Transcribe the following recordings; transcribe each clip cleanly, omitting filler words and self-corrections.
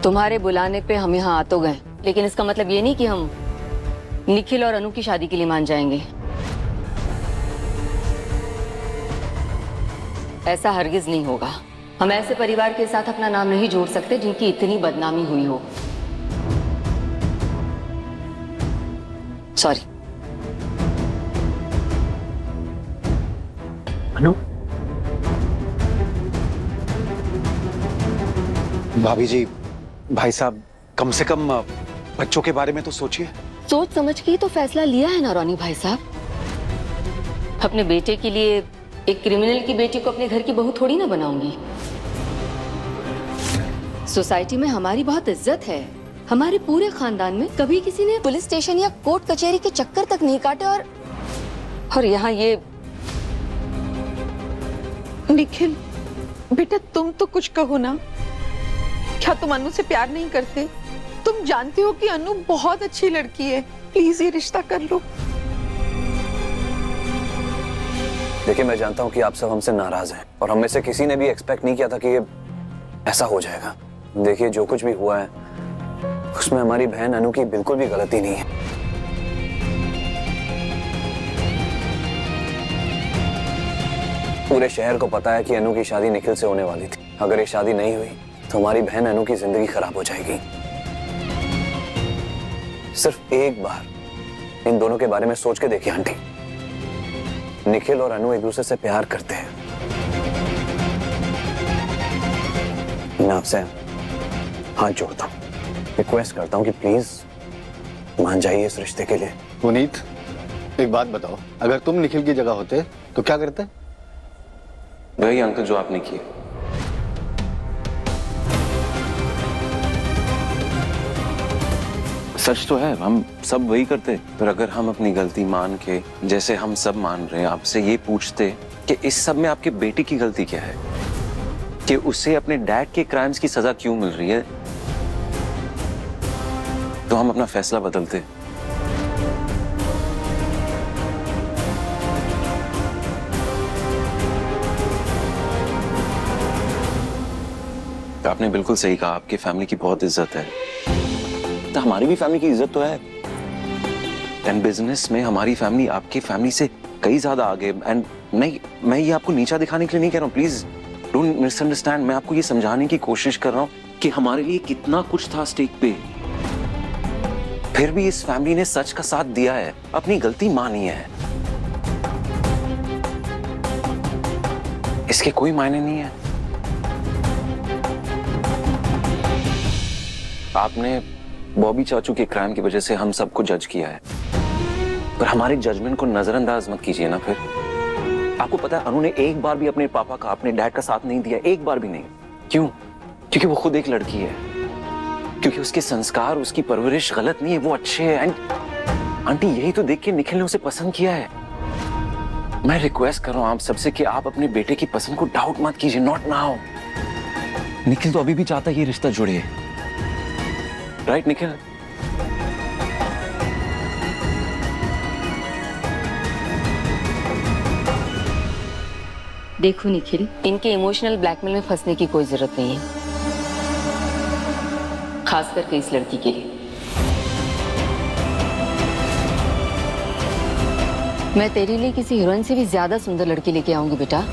तुम्हारे बुलाने पे हम यहाँ आ तो गए, लेकिन इसका मतलब ये नहीं कि हम निखिल और अनु की शादी के लिए मान जाएंगे। ऐसा हरगिज नहीं होगा। हम ऐसे परिवार के साथ अपना नाम नहीं जोड़ सकते जिनकी इतनी बदनामी हुई हो। सॉरी। अनु, भाभी जी, भाई साहब, कम से कम बच्चों के बारे में तो सोचिए। सोच समझ के ही तो फैसला लिया है ना रोनी भाई साहब। अपने बेटे के लिए एक क्रिमिनल की बेटी को अपने घर की बहू थोड़ी ना बनाऊंगी। सोसाइटी में हमारी बहुत इज्जत है। हमारे पूरे खानदान में कभी किसी ने पुलिस स्टेशन या कोर्ट कचहरी के चक्कर तक नहीं काटे, और यहाँ ये। निखिल बेटा, तुम तो कुछ कहो ना। क्या तुम अनु से प्यार नहीं करते? तुम जानते हो कि अनु बहुत अच्छी लड़की है। प्लीज ये रिश्ता कर लो। देखिए, मैं जानता हूँ कि आप सब हमसे नाराज हैं और हम में से किसी ने भी एक्सपेक्ट नहीं किया था कि ये ऐसा हो जाएगा। देखिए, जो कुछ भी हुआ है उसमें हमारी बहन अनु की बिल्कुल भी गलती नहीं है। पूरे शहर को पता है कि अनु की शादी निखिल से होने वाली थी। अगर ये शादी नहीं हुई तो हमारी बहन अनु की जिंदगी खराब हो जाएगी। सिर्फ एक बार इन दोनों के बारे में सोच के देखिए आंटी। निखिल और अनु एक दूसरे से प्यार करते हैं। मैं आपसे हाथ जोड़ता हूं, रिक्वेस्ट करता हूं कि प्लीज मान जाइए इस रिश्ते के लिए। पुनीत, एक बात बताओ, अगर तुम निखिल की जगह होते तो क्या करते? वही अंकल जो आपने किया। सच तो है, हम सब वही करते। पर अगर हम अपनी गलती मान के, जैसे हम सब मान रहे हैं, आपसे ये पूछते कि इस सब में आपके बेटे की गलती क्या है, कि उसे अपने डैड के क्राइम्स की सजा क्यों मिल रही है, तो हम अपना फैसला बदलते। आपने बिल्कुल सही कहा, आपकी फैमिली की बहुत इज्जत है। तो हमारी भी फैमिली की इज्जत तो है। एंड बिजनेस में हमारी फैमिली आपकी फैमिली से कई ज्यादा आगे। एंड नहीं, मैं ये आपको नीचा दिखाने के लिए नहीं कह रहा हूँ, प्लीज डोंट मिसअंडरस्टैंड। मैं आपको ये समझाने की कोशिश कर रहा हूँ कि हमारे लिए कितना कुछ था स्टेक पे, फिर भी इस फैमिली ने सच का साथ दिया है, अपनी गलती मानी है। इसके कोई मायने नहीं है। आपने बॉबी चाचू के क्राइम की वजह से हम सबको जज किया है, पर हमारे जजमेंट को नजरअंदाज मत कीजिए ना। फिर आपको पता है, अनु ने एक बार भी अपने पापा का, अपने डैड का साथ नहीं दिया, एक बार भी नहीं। क्यों? क्योंकि वो खुद एक लड़की है, क्योंकि उसके संस्कार, उसकी परवरिश गलत नहीं है, वो अच्छे हैं। एंड आंटी, यही तो देख के निखिल ने उसे पसंद किया है। मैं रिक्वेस्ट कर रहा हूं आप सबसे कि आप अपने बेटे की पसंद को डाउट मत कीजिए। Not now. निखिल तो अभी भी चाहता है ये रिश्ता जुड़े। राइट निखिल? देखो निखिल, इनके इमोशनल ब्लैकमेल में फंसने की कोई जरूरत नहीं है, खास करके इस लड़की के लिए। मैं तेरे लिए किसी हीरोइन से भी ज्यादा सुंदर लड़की लेके आऊंगी बेटा।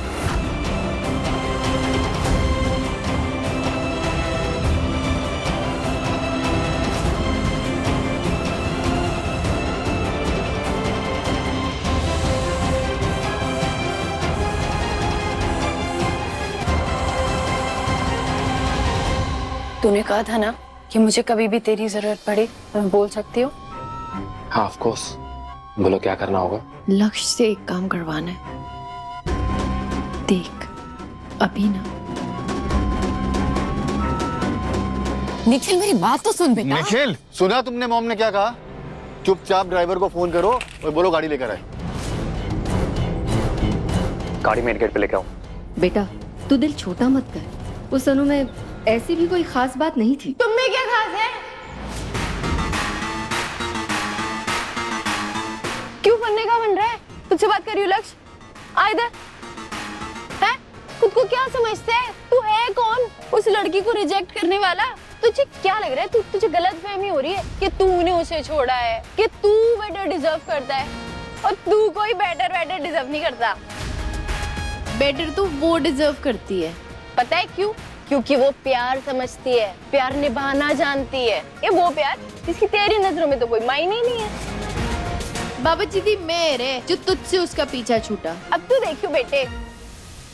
तूने कहा था ना कि मुझे कभी भी तेरी जरूरत पड़े तो मैं बोल सकती हूँ। हाँ ऑफ कोर्स, बोलो क्या करना होगा। लक्ष्य से एक काम करवाना है। देख अभी ना। निखिल मेरी बात तो सुन बेटा। निखिल, सुना तुमने मॉम ने क्या कहा? चुपचाप ड्राइवर को फोन करो और बोलो गाड़ी लेकर आए। गाड़ी मेन गेट पे लेके आओ। बेटा तू दिल छोटा मत कर, उस अनु में ऐसी भी कोई खास बात नहीं थी। तुम में क्या खास है? क्यों बनने का बन रहा है? तुझसे बात कर रही हूँ लक्ष्य, आ इधर। है खुद को क्या समझते है? तू है कौन? उस लड़की को रिजेक्ट करने वाला? तुझे क्या लग रहा है, तुझे गलत फहमी हो रही है कि तूने उसे छोड़ा है, कि तू बेटर डिजर्व करता है, और तू कोई बेटर डिजर्व नहीं करता। बेटर तो वो डिजर्व करती है। पता है क्यों? क्योंकि वो प्यार समझती है, प्यार निभाना जानती है। ये वो प्यार जिसकी तेरी नजरों में तो कोई मायने ही नहीं है। बाबा जी दी मेरे जो तुझसे उसका पीछा छूटा। अब तू देखियो बेटे,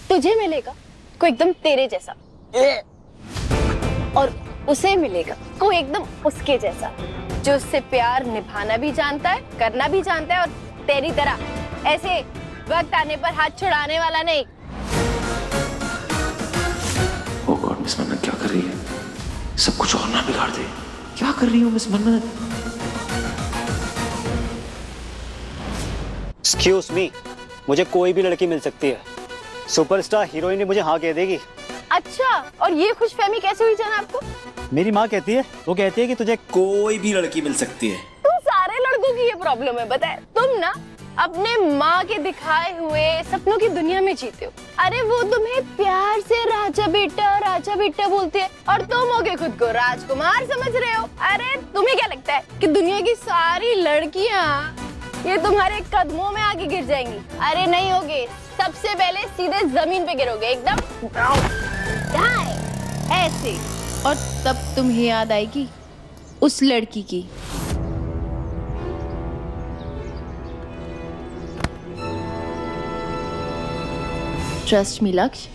तुझे मिलेगा कोई एकदम तेरे जैसा, और उसे मिलेगा कोई एकदम उसके जैसा, जो उससे प्यार निभाना भी जानता है, करना भी जानता है, और तेरी तरह ऐसे वक्त आने पर हाथ छुड़ाने वाला नहीं। ओह गॉड, मिस मन्नत क्या कर रही है? सब कुछ और ना बिगाड़ दे। क्या कर रही हो मिस मन्नत? एक्सक्यूज मी, मुझे कोई भी लड़की मिल सकती है। सुपरस्टार हीरोइन ने मुझे हाँ कह देगी। अच्छा, और ये खुशफहमी कैसे हुई जाना आपको? मेरी माँ कहती है, वो कहती है कि तुझे कोई भी लड़की मिल सकती है। तुम सारे लड़कों की ये प्रॉब्लम है, बताए तुम ना अपने माँ के दिखाए हुए सपनों की दुनिया में जीते हो। अरे वो तुम्हें प्यार से राजा बेटा बोलते हैं, और तुम होगे खुद को राजकुमार समझ रहे हो। अरे तुम्हें क्या लगता है कि दुनिया की सारी लड़कियाँ ये तुम्हारे कदमों में आके गिर जाएंगी? अरे नहीं होगे, सबसे पहले सीधे जमीन पे गिरोगे, एकदम ऐसे। और तब तुम्हें याद आएगी उस लड़की की। ट्रस्ट मी लक्ष्य,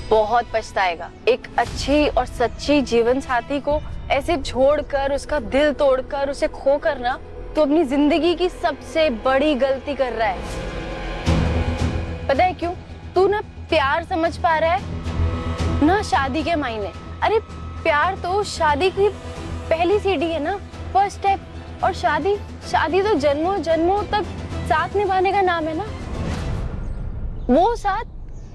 बहुत पछताएगा। एक अच्छी और सच्ची जीवन साथी को ऐसे छोड़कर, उसका दिल तोड़कर, उसे खोकर ना, तो अपनी जिंदगी की सबसे बड़ी गलती कर रहा है। पता है क्यों? तू ना प्यार समझ पा रहा है ना शादी के मायने। अरे प्यार तो शादी की पहली सीढ़ी है ना, फर्स्ट स्टेप। और शादी तो जन्मों जन्मों तक साथ निभाने का नाम है ना। वो साथ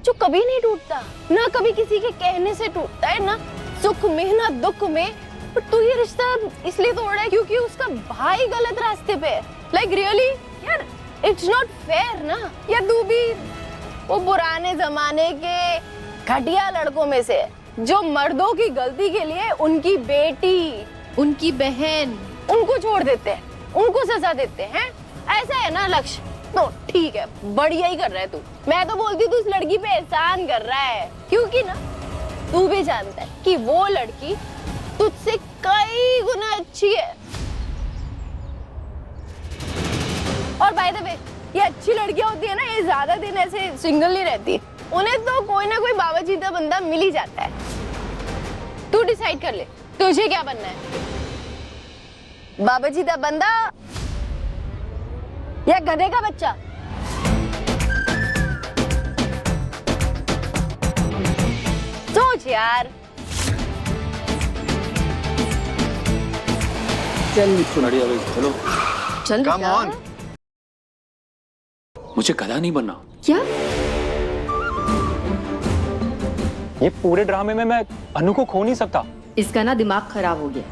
जो कभी नहीं टूटता, ना कभी किसी के कहने से टूटता है, ना सुख में ना दुख में। पर तू ये रिश्ता इसलिए तोड़ रहा है क्योंकि उसका भाई गलत रास्ते पे है। लाइक रियली यार, इट्स नॉट फेयर ना। या तू भी वो पुराने जमाने के घटिया लड़कों में से, जो मर्दों की गलती के लिए उनकी बेटी, उनकी बहन, उनको छोड़ देते हैं, उनको सजा देते हैं। ऐसा है ना लक्ष्य? तो ठीक है, बढ़िया ही कर रहा है तू। मैं तो बोलती हूँ तू उस लड़की पे एहसान कर रहा है, क्योंकि ना तू भी जानता है कि वो लड़की तुझसे कई गुना अच्छी है। और बाय द वे, ये अच्छी लड़कियां होती है ना, ये ज्यादा दिन ऐसे सिंगल नहीं रहती। उन्हें तो कोई ना कोई बाबा जीता बंदा मिल ही जाता है। तू डिसाइड कर ले, तुझे क्या बनना है? बाबा जीता बंदा या गधे का बच्चा? सोच यार। चल चलो, चल Come बेटा। on। मुझे गधा नहीं बनना। क्या? ये पूरे ड्रामे में मैं अनु को खो नहीं सकता। इसका ना दिमाग खराब हो गया।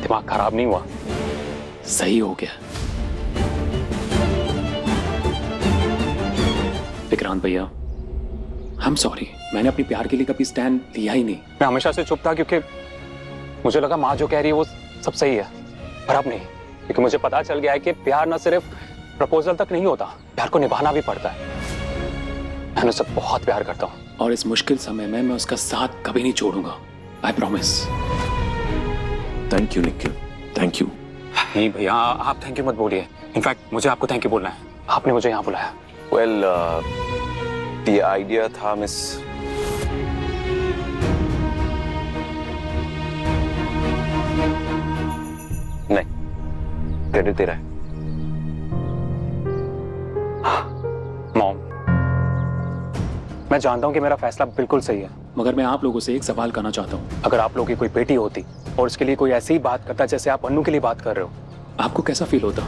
दिमाग खराब नहीं हुआ, सही हो गया। विक्रांत भैया, आई एम सॉरी, मैंने अपने प्यार के लिए कभी स्टैंड लिया ही नहीं। मैं हमेशा से चुप था क्योंकि मुझे लगा माँ जो कह रही है वो सब सही है, पर अब नहीं, क्योंकि मुझे पता चल गया है कि प्यार न सिर्फ प्रपोजल तक नहीं होता, प्यार को निभाना भी पड़ता है। मैं उससे बहुत प्यार करता हूँ, और इस मुश्किल समय में मैं उसका साथ कभी नहीं छोड़ूंगा, I promise. Thank you Nikhil, thank you. नहीं भैया, आप थैंक यू मत बोलिए। इनफैक्ट मुझे आपको थैंक यू बोलना है, आपने मुझे यहाँ बुलाया। वेल, ये आइडिया था मिस। नहीं, क्रेडिट तेरा है। मॉम, मैं जानता हूँ कि मेरा फैसला बिल्कुल सही है, मगर मैं आप लोगों से एक सवाल करना चाहता हूँ। अगर आप लोगों की कोई बेटी होती और उसके लिए कोई ऐसी ही बात करता जैसे आप अन्नू के लिए बात कर रहे हो, आपको कैसा फील होता?